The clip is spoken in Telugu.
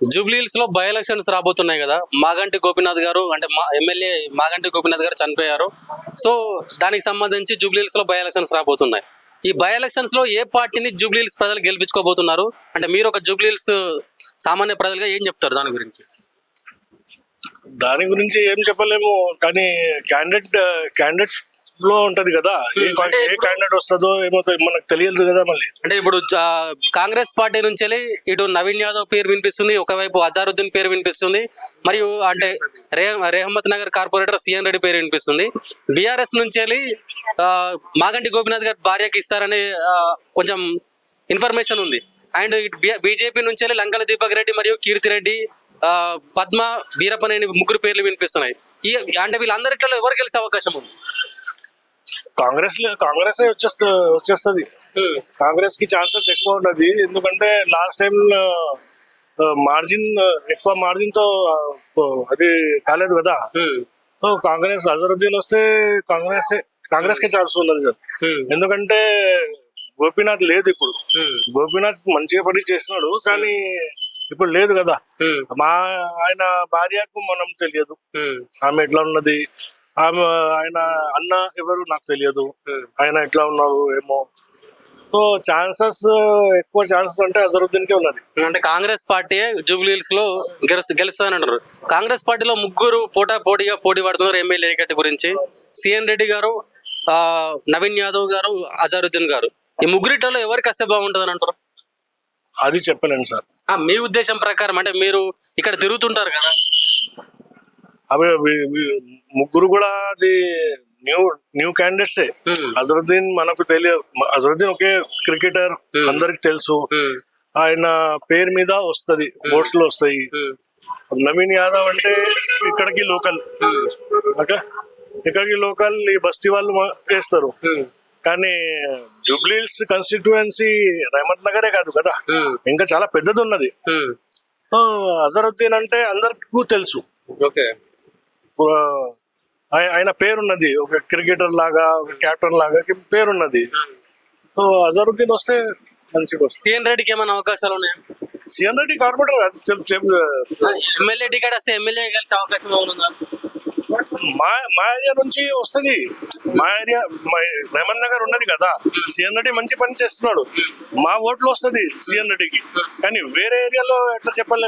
జూబ్లీహిల్స్ లో బై ఎలక్షన్స్ రాబోతున్నాయి కదా. మాగంటి గోపీనాథ్ గారు అంటే ఎమ్మెల్యే మాగంటి గోపీనాథ్ గారు చనిపోయారు. సో దానికి సంబంధించి జూబ్లీహిల్స్ లో బై ఎలక్షన్స్ రాబోతున్నాయి. ఈ బై ఎలక్షన్స్ లో ఏ పార్టీని జూబ్లీహిల్స్ ప్రజలు గెలిపించుకోబోతున్నారు అంటే మీరు ఒక జూబ్లీహిల్స్ సామాన్య ప్రజలుగా ఏం చెప్తారు దాని గురించి? దాని గురించి ఏం చెప్పలేము, కానీ క్యాండిడేట్ లో ఉంటది కదా. ఏ క్యాండిడేట్ వస్తుందో ఏమో మనకు తెలియదు కదా. మళ్ళీ అంటే ఇప్పుడు కాంగ్రెస్ పార్టీ నుంచి ఇటు నవీన్ యాదవ్ పేరు వినిపిస్తుంది, ఒకవైపు అజారుద్దీన్ పేరు వినిపిస్తుంది, మరియు అంటే రేహమత్ నగర్ కార్పొరేటర్ సిఎన్ రెడ్డి పేరు వినిపిస్తుంది. బీఆర్ఎస్ నుంచి మాగంటి గోపీనాథ్ గారి భార్యకి ఇస్తారనే కొంచెం ఇన్ఫర్మేషన్ ఉంది. అండ్ బీజేపీ నుంచి లంకల దీపక్ రెడ్డి మరియు కీర్తి రెడ్డి, పద్మ, వీరప్పనేని ముగ్గురు పేర్లు వినిపిస్తున్నాయి. అంటే వీళ్ళందరిలో ఎవరు గెలిచే అవకాశం ఉంది? కాంగ్రెస్ వచ్చేస్తుంది. కాంగ్రెస్ కి ఛాన్సెస్ ఎక్కువ ఉన్నది, ఎందుకంటే లాస్ట్ టైం ఎక్కువ మార్జిన్ తో అది కాలేదు కదా. సో కాంగ్రెస్ అజరుద్దీన్ వస్తే కాంగ్రెస్ కి ఛాన్స్ ఉన్నది సార్. ఎందుకంటే గోపీనాథ్ లేదు ఇప్పుడు. గోపీనాథ్ మంచిగా పని చేస్తున్నాడు, కానీ ఇప్పుడు లేదు కదా. ఆయన భార్యకు మనం తెలియదు ఆమె ఎట్లా ఉన్నది, ఆయన అన్న ఎవరు నాకు తెలియదు, ఆయన ఎట్లా ఉన్నారు ఏమో. సో ఎక్కువ ఛాన్సెస్ అంటే అజరుద్దీన్ కే ఉన్నది. అంటే కాంగ్రెస్ పార్టీ జూబ్లీహిల్స్ లో గెలుస్తానని అంటారు. కాంగ్రెస్ పార్టీలో ముగ్గురు పోటీగా పోటీ పడుతున్నారు ఎమ్మెల్యే టికెట్ గురించి. సిఎన్ రెడ్డి గారు, నవీన్ యాదవ్ గారు, అజరుద్దీన్ గారు. ఈ ముగ్గురిలో ఎవరికి వస్తే బాగుంటుంది అని అంటారు? అది చెప్పలేను సార్. మీ ఉద్దేశం ప్రకారం అంటే మీరు ఇక్కడ తిరుగుతుంటారు కదా, అవి ముగ్గురు కూడా అది న్యూ క్యాండిడేట్సే. అజరుద్దీన్ మనకు తెలియదు. అజరుద్దీన్ ఒకే క్రికెటర్, అందరికి తెలుసు. ఆయన పేరు మీద వస్తది, ఓట్స్ లో వస్తాయి. నవీన్ యాదవ్ అంటే ఇక్కడికి లోకల్, ఇక్కడికి లోకల్, ఈ బస్తీ వాళ్ళు వేస్తారు. కానీ జూబ్లీహిల్స్ కాన్స్టిట్యుయెన్సీ రేహమత్ నగరే కాదు కదా, ఇంకా చాలా పెద్దది ఉన్నది. అజరుద్దీన్ అంటే అందరికీ తెలుసు. ఆయన పేరున్నది, ఒక క్రికెటర్ లాగా, ఒక కెప్టెన్ లాగా పేరున్నది. సో అజరుద్దీన్ వస్తే మంచిగా వస్తుంది. సిఎన్ రెడ్డికి ఏమైనా అవకాశాలు ఉన్నాయా? CN Reddy corporator MLA ticket వస్తే ఎమ్మెల్యే కలిసే అవకాశం ఏమైనా? మా ఏరియా నుంచి వస్తుంది. మా ఏరియా రేహమత్ నగర్ ఉన్నది కదా, సిఎన్ రెడ్డి మంచి పని చేస్తున్నాడు. మా ఓట్లు వస్తుంది సిఎన్ రెడ్డికి, కానీ వేరే ఏరియాలో ఎట్లా చెప్పలేము.